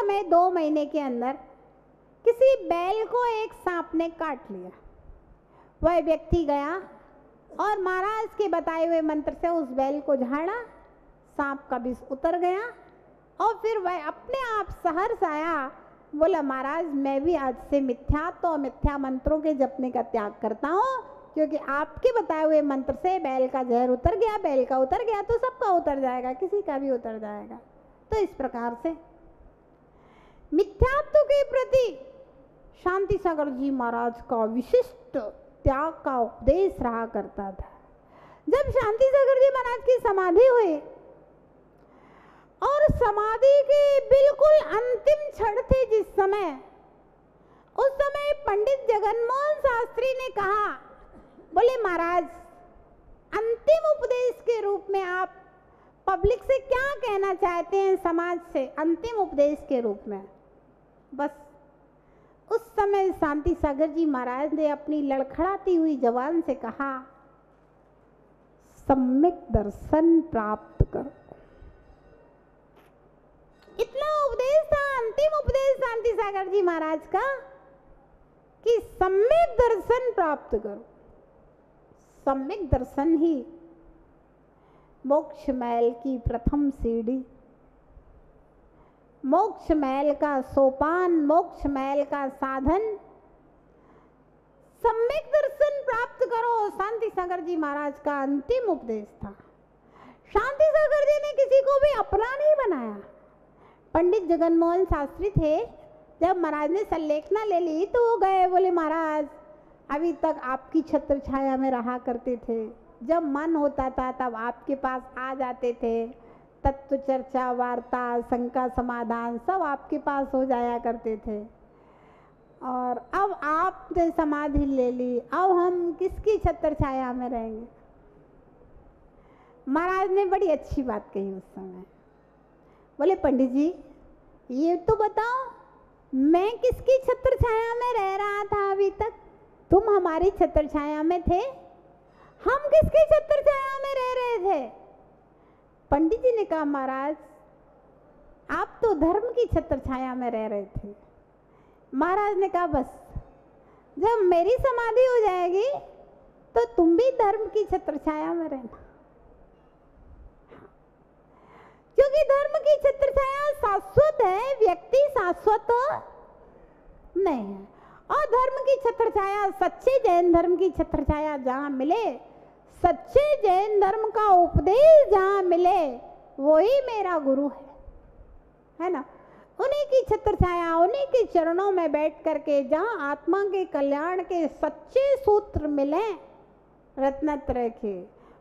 समय 2 महीने के अंदर किसी बैल को एक सांप ने काट लिया। वह व्यक्ति गया और महाराज के बताए हुए मंत्र से उस बैल को झाड़ा, सांप का विष उतर गया और फिर वह अपने आप सहर्ष आया, बोला महाराज मैं भी आज से मिथ्यात्व और मिथ्या मंत्रों के जपने का त्याग करता हूँ, क्योंकि आपके बताए हुए मंत्र से बैल का जहर उतर गया, बैल का उतर गया तो सबका उतर जाएगा, किसी का भी उतर जाएगा। तो इस प्रकार से मिथ्यात्व के प्रति शांति सागर जी महाराज का विशिष्ट त्याग का उपदेश रहा करता था। जब शांति सागर जी महाराज की समाधि हुई और समाधि के बिल्कुल अंतिम क्षण थे जिस समय, उस समय पंडित जगनमोहन शास्त्री ने कहा, बोले महाराज अंतिम उपदेश के रूप में आप पब्लिक से क्या कहना चाहते हैं, समाज से अंतिम उपदेश के रूप में। बस उस समय शांति सागर जी महाराज ने अपनी लड़खड़ाती हुई जबान से कहा, सम्यक दर्शन प्राप्त करो। इतना उपदेश था, अंतिम उपदेश शांति सागर जी महाराज का कि सम्यक दर्शन प्राप्त करो। सम्यक दर्शन ही मोक्ष महल की प्रथम सीढ़ी, मोक्ष महल का सोपान, मोक्ष महल का साधन। सम्यक दर्शन प्राप्त करो, शांति सागर जी महाराज का अंतिम उपदेश था। शांति सागर जी ने किसी को भी अपना नहीं बनाया। पंडित जगनमोहन शास्त्री थे, जब महाराज ने संलेखना ले ली तो वो गए, बोले महाराज अभी तक आपकी छत्र छाया में रहा करते थे, जब मन होता था तब आपके पास आ जाते थे, तत्व चर्चा, वार्ता, शंका समाधान सब आपके पास हो जाया करते थे, और अब आपने समाधि ले ली, अब हम किसकी छत्र छाया में रहेंगे। महाराज ने बड़ी अच्छी बात कही उस समय, बोले पंडित जी ये तो बताओ मैं किसकी छत्र छाया में रह रहा था अभी तक, तुम हमारी छत्र छाया में थे, हम किसकी छत्र छाया में रह रहे थे। पंडित जी ने कहा महाराज आप तो धर्म की छत्र छाया में रह रहे थे। महाराज ने कहा बस जब मेरी समाधि हो जाएगी तो तुम भी धर्म की छत्र छाया में रहना, क्योंकि धर्म की छत्र छाया शाश्वत है, व्यक्ति शाश्वत नहीं है। और धर्म की छत्र छाया, सच्चे जैन धर्म की छत्र छाया जहाँ मिले, सच्चे जैन धर्म का उपदेश जहाँ मिले, वही मेरा गुरु है ना। उन्हीं की छत्र छाया, उन्हीं के चरणों में बैठ करके जहाँ आत्मा के कल्याण के सच्चे सूत्र मिले रत्नत्रय के,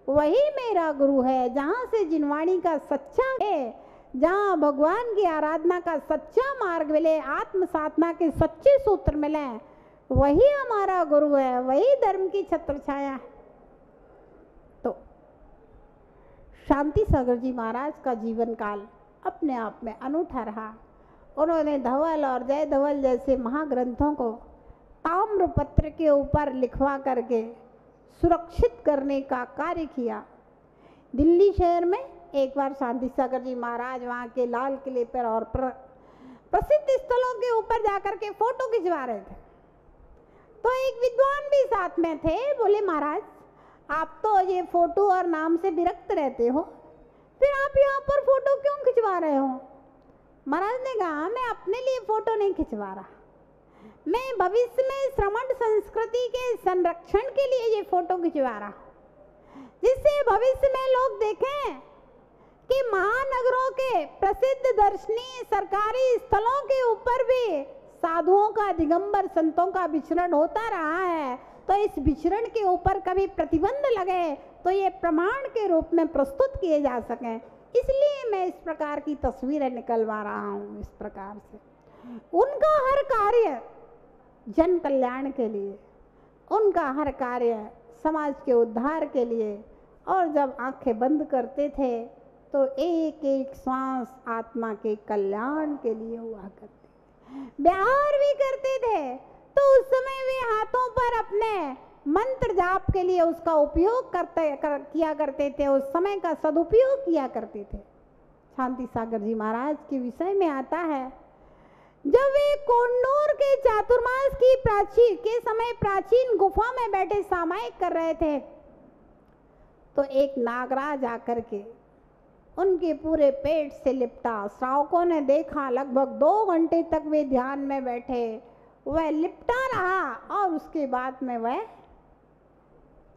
वही मेरा गुरु है। जहाँ से जिनवाणी का सच्चा है, जहाँ भगवान की आराधना का सच्चा मार्ग मिले, आत्म साधना के सच्चे सूत्र मिले, वही हमारा गुरु है, वही धर्म की छत्र छाया है। तो शांति सागर जी महाराज का जीवन काल अपने आप में अनूठा रहा। उन्होंने धवल और जय धवल जैसे महाग्रंथों को ताम्रपत्र के ऊपर लिखवा करके सुरक्षित करने का कार्य किया। दिल्ली शहर में एक बार शांति सागर जी महाराज वहाँ के लाल किले पर और प्रसिद्ध स्थलों के ऊपर जाकर के फोटो खिंचवा रहे थे, तो एक विद्वान भी साथ में थे। बोले महाराज आप तो ये फोटो और नाम से विरक्त रहते हो, फिर आप यहाँ पर फोटो क्यों खिंचवा रहे हो। महाराज ने कहा मैं अपने लिए फोटो नहीं खिंचवा रहा, मैं भविष्य में श्रमण संस्कृति के संरक्षण के लिए ये फोटो खिंचवा रहा, जिससे भविष्य में लोग देखें कि महानगरों के प्रसिद्ध दर्शनीय सरकारी स्थलों के ऊपर भी साधुओं का, दिगंबर संतों का विचरण होता रहा है, तो इस विचरण के ऊपर कभी प्रतिबंध लगे तो ये प्रमाण के रूप में प्रस्तुत किए जा सकें, इसलिए मैं इस प्रकार की तस्वीरें निकलवा रहा हूँ। इस प्रकार से उनका हर कार्य जन कल्याण के लिए, उनका हर कार्य समाज के उद्धार के लिए, और जब आंखें बंद करते थे तो एक एक श्वास आत्मा के कल्याण के लिए हुआ करते। व्यवहार भी करते थे तो उस समय वे हाथों पर अपने मंत्र जाप के लिए उसका उपयोग किया करते थे, उस समय का सदुपयोग किया करते थे। शांति सागर जी महाराज के विषय में आता है, जब वे कोंडूर के चातुर्मास के समय प्राचीन गुफा में बैठे सामायिक कर रहे थे, तो एक नागराज आकर के उनके पूरे पेट से लिपटा। श्रावकों ने देखा, लगभग 2 घंटे तक वे ध्यान में बैठे, वह लिपटा रहा और उसके बाद में वह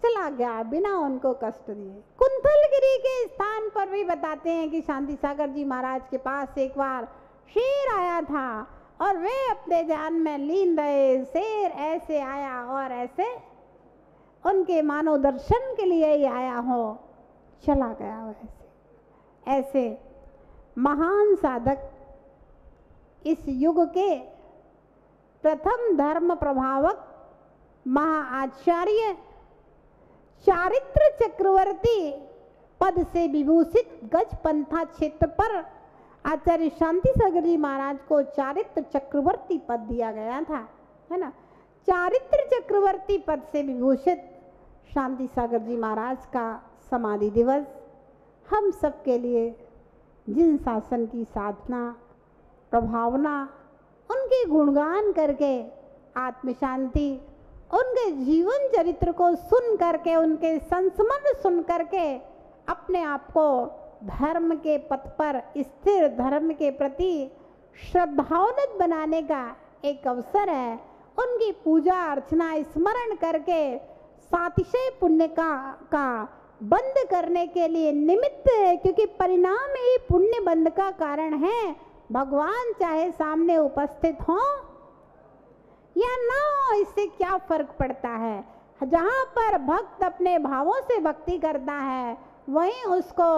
चला गया बिना उनको कष्ट दिए। कुंथलगिरी के स्थान पर भी बताते हैं कि शांति सागर जी महाराज के पास एक बार शेर आया था और वे अपने ध्यान में लीन रहे। शेर ऐसे आया और ऐसे उनके मानो दर्शन के लिए ही आया हो, चला गया वैसे। ऐसे महान साधक इस युग के प्रथम धर्म प्रभावक महाआचार्य चारित्र चक्रवर्ती पद से विभूषित गजपंथा क्षेत्र पर आचार्य शांति सागर जी महाराज को चारित्र चक्रवर्ती पद दिया गया था, है ना। चारित्र चक्रवर्ती पद से विभूषित शांति सागर जी महाराज का समाधि दिवस हम सब के लिए जिन शासन की साधना प्रभावना, उनके गुणगान करके आत्म शांति, उनके जीवन चरित्र को सुन करके, उनके संस्मरण सुन करके अपने आप को धर्म के पथ पर स्थिर, धर्म के प्रति श्रद्धान्वित बनाने का एक अवसर है। उनकी पूजा अर्चना स्मरण करके सातिशय पुण्य का बंद करने के लिए निमित्त है, क्योंकि परिणाम ही पुण्य बंद का कारण है। भगवान चाहे सामने उपस्थित हो या ना हो, इससे क्या फर्क पड़ता है। जहाँ पर भक्त अपने भावों से भक्ति करता है, वहीं उसको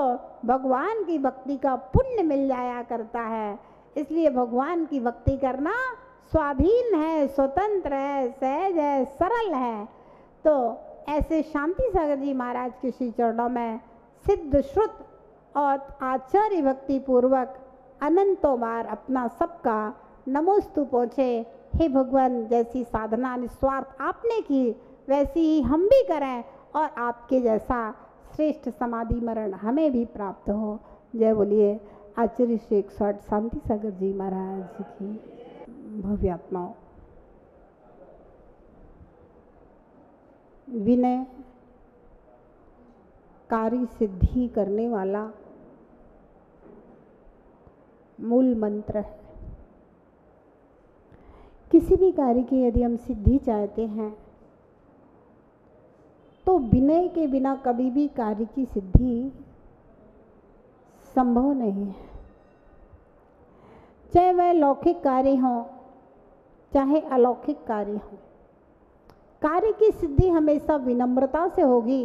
भगवान की भक्ति का पुण्य मिल जाया करता है। इसलिए भगवान की भक्ति करना स्वाधीन है, स्वतंत्र है, सहज है, सरल है। तो ऐसे शांति सागर जी महाराज के श्री चरणों में सिद्ध श्रुत और आचार्य भक्ति पूर्वक अनंतों बार अपना सबका नमोस्तु पहुँचे। हे भगवान, जैसी साधना निस्वार्थ आपने की, वैसी ही हम भी करें और आपके जैसा श्रेष्ठ समाधि मरण हमें भी प्राप्त हो। जय बोलिए आचार्य श्री 108 शांति सागर जी महाराज की भव्यात्माओं। विनय कार्य सिद्धि करने वाला मूल मंत्र है। किसी भी कार्य की यदि हम सिद्धि चाहते हैं तो विनय के बिना कभी भी कार्य की सिद्धि संभव नहीं है। चाहे वह लौकिक कार्य हो चाहे अलौकिक कार्य हो, कार्य की सिद्धि हमेशा विनम्रता से होगी।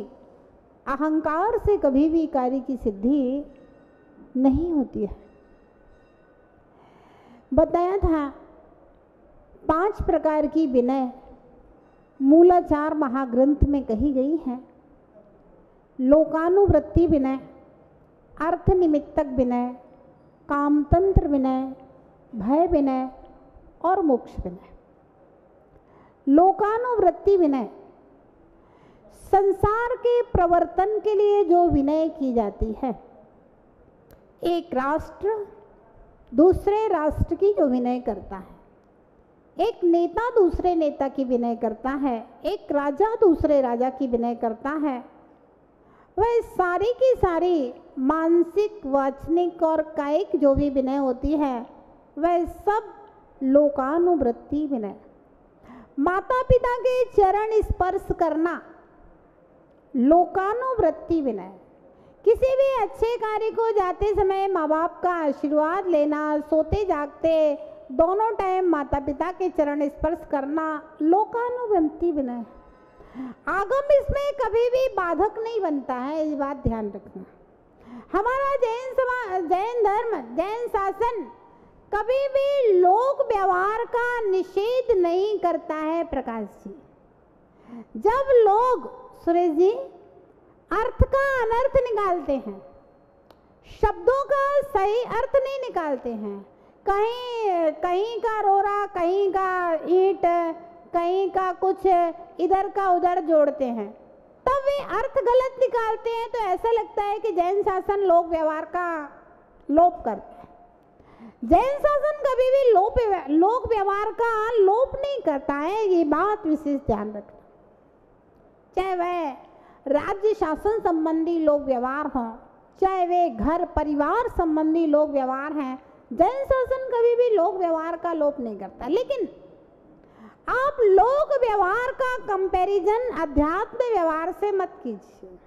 अहंकार से कभी भी कार्य की सिद्धि नहीं होती है। बताया था 5 प्रकार की विनय मूलाचार महाग्रंथ में कही गई है। लोकानुवृत्ति विनय, अर्थ निमित्तक विनय, कामतंत्र विनय, भय विनय और मोक्ष विनय। लोकानुवृत्ति विनय संसार के प्रवर्तन के लिए जो विनय की जाती है। एक राष्ट्र दूसरे राष्ट्र की जो विनय करता है, एक नेता दूसरे नेता की विनय करता है, एक राजा दूसरे राजा की विनय करता है, वह सारी की सारी मानसिक, वाचनिक और कायिक जो भी विनय होती है, वह सब लोकानुवृत्ति विनय। माता पिता के चरण स्पर्श करना लोकानुवृत्ति विनय। किसी भी अच्छे कार्य को जाते समय माँ बाप का आशीर्वाद लेना, सोते जागते दोनों टाइम माता पिता के चरण स्पर्श करना लोकानुवृत्ति विनय। आगम इसमें कभी भी बाधक नहीं बनता है, इस बात ध्यान रखना। हमारा जैन धर्म, जैन शासन कभी भी लोक व्यवहार का निषेध नहीं करता है। प्रकाश जी, जब लोग, सुरेश जी, अर्थ का अनर्थ निकालते हैं, शब्दों का सही अर्थ नहीं निकालते हैं, कहीं का रोरा, कहीं का ईंट, कहीं का कुछ इधर का उधर जोड़ते हैं, तब वे अर्थ गलत निकालते हैं। तो ऐसा लगता है कि जैन शासन लोक व्यवहार का लोप करता है। जैन शासन कभी भी लोक व्यवहार का लोप नहीं करता है, ये बात विशेष ध्यान रखना। चाहे वह राज्य शासन संबंधी लोक व्यवहार हो, चाहे वे घर परिवार संबंधी लोक व्यवहार हैं, जैन शासन कभी भी लोक व्यवहार का लोप नहीं करता। लेकिन आप लोक व्यवहार का कंपैरिजन अध्यात्म व्यवहार से मत कीजिए।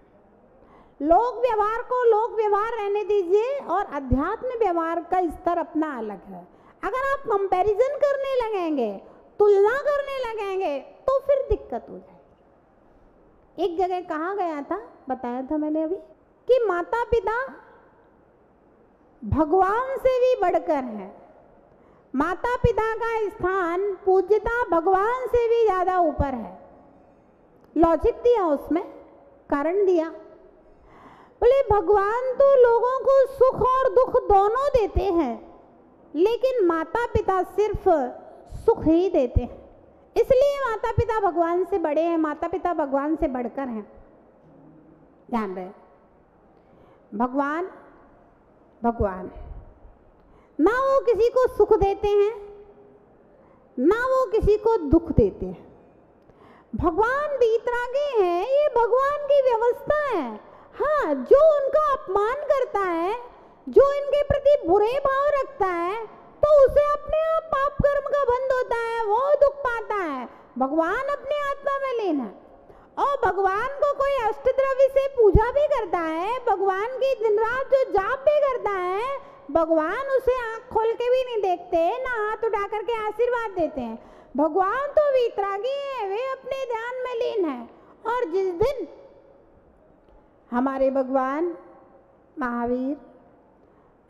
लोक व्यवहार को लोक व्यवहार रहने दीजिए और अध्यात्म व्यवहार का स्तर अपना अलग है। अगर आप कंपैरिजन करने लगेंगे, तुलना करने लगेंगे, तो फिर दिक्कत हो जाएगी। एक जगह कहा गया था, बताया था मैंने अभी, कि माता पिता भगवान से भी बढ़कर है। माता पिता का स्थान पूज्यता भगवान से भी ज्यादा ऊपर है। लॉजिक दिया, उसमें कारण दिया। बोले भगवान तो लोगों को सुख और दुख दोनों देते हैं, लेकिन माता पिता सिर्फ सुख ही देते हैं, इसलिए माता पिता भगवान से बड़े हैं, माता पिता भगवान से बढ़कर हैं। ध्यान रहे, भगवान भगवान ना वो किसी को सुख देते हैं, ना वो किसी को दुख देते हैं। भगवान वीतरागी हैं, ये भगवान की व्यवस्था है। हाँ, जो उनका अपमान करता है, जो इनके प्रति बुरे भाव रखता है, तो उसे अपने आप पाप कर्म का बंध होता है, वो दुख पाता है। भगवान अपने आत्मा में लीन है। और भगवान को कोई अष्टद्रव्य से पूजा भी करता है, भगवान की दिन रात जो जाप भी करता है, भगवान उसे आंख खोल के भी नहीं देखते, ना हाथ उठा करके आशीर्वाद देते हैं। भगवान तो वीतरागी है, वे अपने ध्यान में लीन है। और जिस दिन हमारे भगवान महावीर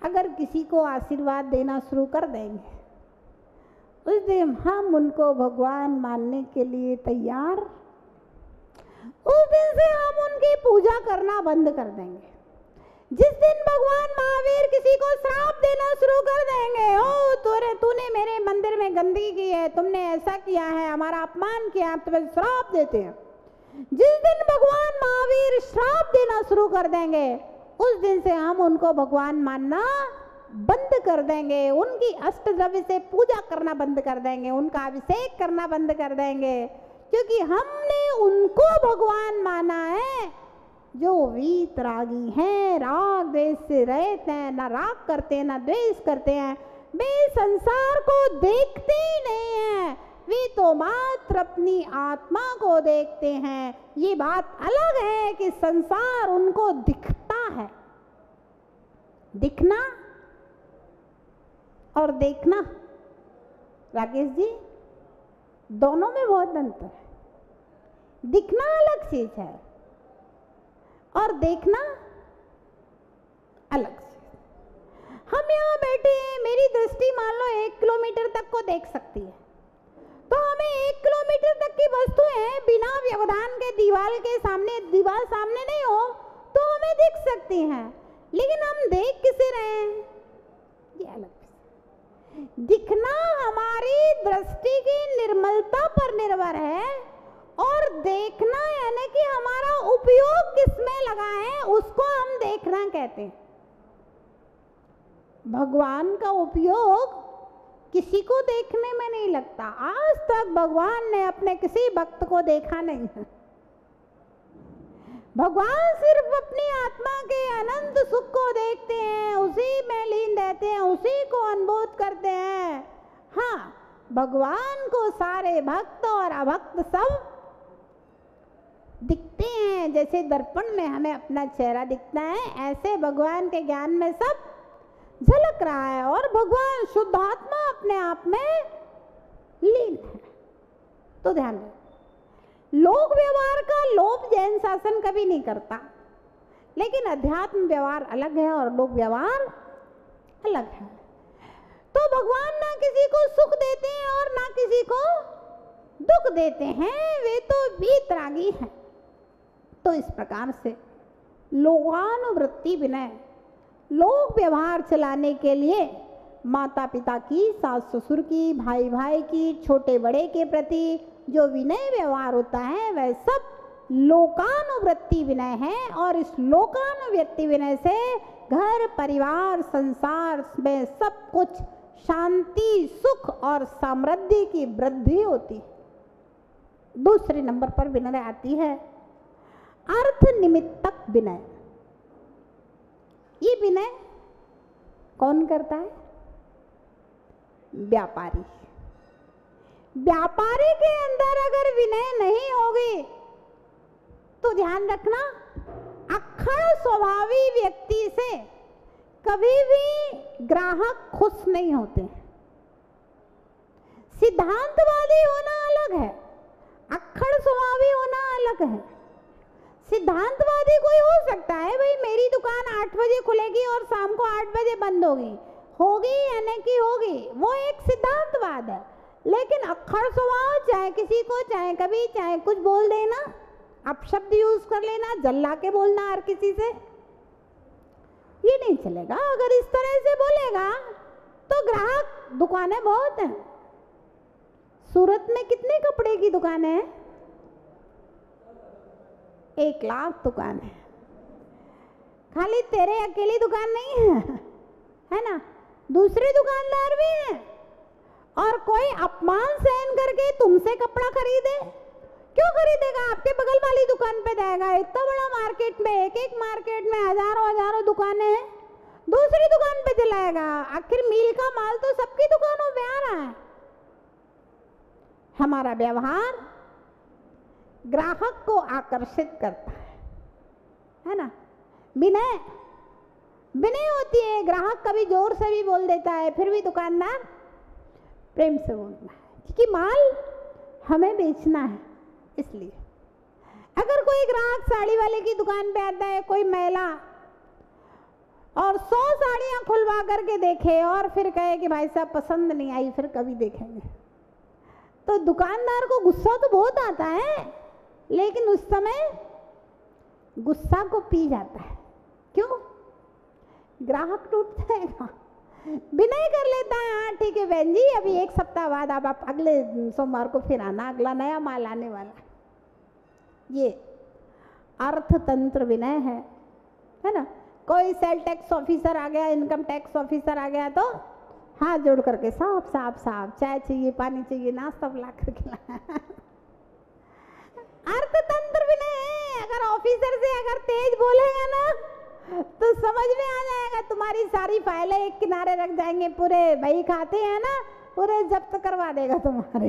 अगर किसी को आशीर्वाद देना शुरू कर देंगे, उस दिन हम उनको भगवान मानने के लिए तैयार, उस दिन से हम उनकी पूजा करना बंद कर देंगे। जिस दिन भगवान महावीर किसी को श्राप देना शुरू कर देंगे, ओ तूने मेरे मंदिर में गंदगी की है, तुमने ऐसा किया है, हमारा अपमान किया, आप तुम्हें श्राप देते हैं। जिस दिन भगवान महावीर श्राप देना शुरू कर देंगे, उस दिन से हम उनको भगवान मानना बंद कर देंगे, उनकी अष्टद्रव्य से पूजा करना बंद कर देंगे, उनका अभिषेक करना बंद कर देंगे, क्योंकि हमने उनको भगवान माना है जो वीतरागी हैं, राग द्वेष से रहित हैं, ना राग करते हैं ना द्वेष करते हैं, वे संसार को देखते ही नहीं हैं, वे तो मात्र अपनी आत्मा को देखते हैं। ये बात अलग है कि संसार उनको दिखता है। दिखना और देखना, राकेश जी, दोनों में बहुत अंतर है। दिखना अलग चीज है और देखना अलग चीज। हम यहाँ बैठे हैं, मेरी दृष्टि मान लो 1 किलोमीटर तक को देख सकती है, तो हमें 1 किलोमीटर तक की वस्तुएं बिना व्यवधान के दीवार सामने नहीं हो तो हमें दिख सकती हैं, लेकिन हम देख किसे रहे हैं, ये अलग। दिखना हमारी दृष्टि की निर्मलता पर निर्भर है, और देखना यानी कि हमारा उपयोग किसमें लगा है, उसको हम देखना कहते हैं। भगवान का उपयोग किसी को देखने में नहीं लगता। आज तक भगवान ने अपने किसी भक्त को देखा नहीं है। भगवान सिर्फ अपनी आत्मा के अनंत सुख को देखते हैं, उसी में लीन रहते हैं, उसी को अनुभूत करते हैं। हाँ, भगवान को सारे भक्त और अभक्त सब दिखते हैं। जैसे दर्पण में हमें अपना चेहरा दिखता है, ऐसे भगवान के ज्ञान में सब झलक रहा है, और भगवान शुद्धात्मा अपने आप में लीन है। तो ध्यान रहे, लोक व्यवहार का लोप जैन शासन कभी नहीं करता, लेकिन अध्यात्म व्यवहार अलग है और लोक व्यवहार अलग है। तो भगवान ना किसी को सुख देते हैं और ना किसी को दुख देते हैं, वे तो वीतरागी हैं। तो इस प्रकार से लोकानुवृत्ति विनय, लोक व्यवहार चलाने के लिए माता पिता की, सास ससुर की, भाई भाई की, छोटे बड़े के प्रति जो विनय व्यवहार होता है, वह सब लोकानुवृत्ति विनय है। और इस लोकानुवृत्ति विनय से घर परिवार संसार में सब कुछ शांति सुख और समृद्धि की वृद्धि होती है। दूसरे नंबर पर विनय आती है अर्थ निमित्तक विनय। ये विनय कौन करता है? व्यापारी। व्यापारी के अंदर अगर विनय नहीं होगी तो ध्यान रखना, अक्खड़ स्वभावी व्यक्ति से कभी भी ग्राहक खुश नहीं होते। सिद्धांतवादी होना अलग है, अक्खड़ स्वभावी होना अलग है। सिद्धांतवादी कोई हो सकता है, भाई मेरी दुकान 8 बजे खुलेगी और शाम को 8 बजे बंद होगी यानी कि होगी, वो एक सिद्धांतवाद है। लेकिन अक्खड़ स्वभाव, चाहे किसी को चाहे कभी चाहे कुछ बोल देना, अपशब्द यूज कर लेना, जल्ला के बोलना हर किसी से, ये नहीं चलेगा। अगर इस तरह से बोलेगा तो ग्राहक, दुकानें बहुत हैं। सूरत में कितने कपड़े की दुकानें हैं? 1 लाख दुकान है। खाली तेरे अकेली दुकान नहीं है ना, दूसरे दुकानदार भी हैं। और कोई अपमान सहन करके तुमसे कपड़ा खरीदे, क्यों खरीदेगा? आपके बगल वाली दुकान पे जाएगा। इतना बड़ा मार्केट में, एक मार्केट में हजारों दुकानें हैं, दूसरी दुकान पे चलाएगा। आखिर मील का माल तो सबकी दुकानों पे आ रहा है। हमारा व्यवहार ग्राहक को आकर्षित करता है ना। विनय होती है। ग्राहक कभी जोर से भी बोल देता है, फिर भी दुकानदार प्रेम से बोलता है, क्योंकि माल हमें बेचना है। इसलिए अगर कोई ग्राहक साड़ी वाले की दुकान पे आता है, कोई महिला, और 100 साड़ियां खुलवा करके देखे और फिर कहे कि भाई साहब पसंद नहीं आई, फिर कभी देखेंगे, तो दुकानदार को गुस्सा तो बहुत आता है, लेकिन उस समय गुस्सा को पी जाता है। क्यों? ग्राहक टूट जाएगा। विनय कर लेता है, हाँ ठीक है बहन जी, अभी 1 सप्ताह बाद आप अगले सोमवार को फिर आना, अगला नया माल आने वाला। ये अर्थतंत्र विनय है ना। कोई सेल टैक्स ऑफिसर आ गया, इनकम टैक्स ऑफिसर आ गया, तो हाथ जोड़ करके साहब चाय चाहिए, पानी चाहिए, नाश्ता ला करके अर्थतंत्र विनय है। अगर ऑफिसर से अगर तेज बोलेगा ना तो समझ में आ जाएगा, तुम्हारी सारी फाइलें एक किनारे रख जाएंगे, पूरे वही खाते हैं ना, पूरे जब्त करवा देगा तुम्हारे।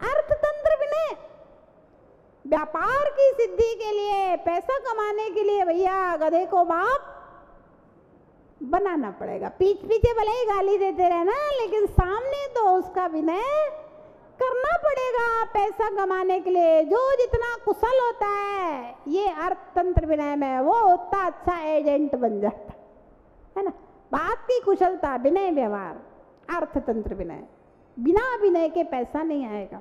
अर्थतंत्र विनय। व्यापार की सिद्धि के लिए, पैसा कमाने के लिए भैया गधे को बाप बनाना पड़ेगा। पीछे भले ही गाली देते रहना, लेकिन सामने तो उसका विनय करना पड़ेगा। पैसा कमाने के लिए जो जितना कुशल होता है, ये अर्थतंत्र विनय में, वो उतना अच्छा एजेंट बन जाता है ना। बात की कुशलता, विनय व्यवहार, अर्थतंत्र विनय। बिना विनय के पैसा नहीं आएगा।